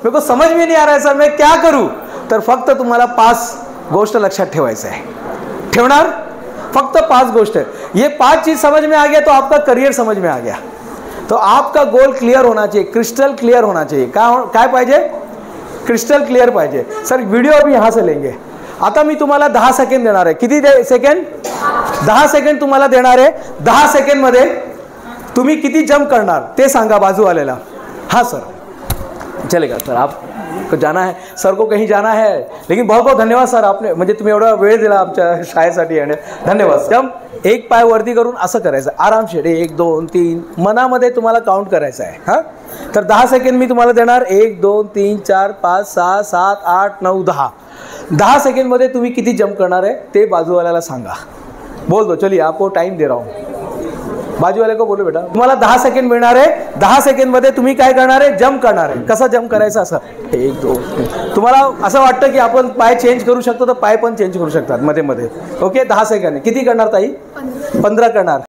मेरे को समझ में नहीं आ रहा है सर, मैं क्या करूं? तर फक्त तुम्हाला 5 गोष्ट लक्षात ठेवायचं आहे. ठेवणार? फक्त 5 गोष्ट. ये 5 चीज समझ में आ गया तो आपका करियर समझ में आ गया. तो आपका गोल क्लियर होना चाहिए, क्रिस्टल क्लियर होना चाहिए. काय पाहिजे? क्रिस्टल क्लियर पाहिजे. सर व्हिडिओ अभी यहाँ से लेंगे. आता मी तुम्हाला 10 सेकंड देणार आहे. किती सेकंड? 10 सेकंड तुम्हाला देणार आहे. 10 सेकंड मध्ये तुम्ही किती जंप करणार ते सांगा बाजूवाल्याला. हाँ सर चलेगा सर, आपको जाना है, सर को कहीं जाना है. लेकिन बहुत बहुत धन्यवाद सर, आपने म्हणजे तुम्ही एवढा वेळ दिला आमच्या शाळेसाठी आणि धन्यवाद. जंप एक पाय वरती करून असं करायचं आरामशीर. 1 2 3 मनामध्ये तुम्हाला काउंट करायचं आहे. हां तर 10 सेकंड मी तुम्हाला देणार. 1 2 3 4 5 6 7 8 9 10. 10 सेकंड मध्ये तुम्ही किती जंप करणार आहे ते बाजूवाल्याला सांगा. बोल दो. चलिए आपको टाइम दे रहा हूँ. बाजू वाले को बोलो बेटा तुम्हाला 10 सेकंड मिळणार आहे. 10 सेकंड मध्ये तुम्ही काय करणार आहे? जंप करणार आहे. कसा जंप करायचा? असं 1 2 3. तुम्हाला असं वाटतं की आपण पाय चेंज करू शकतो तर पाय पण चेंज करू शकतात मध्ये मध्ये. Okay 10 second. किती करणार ताई? 15 करणार.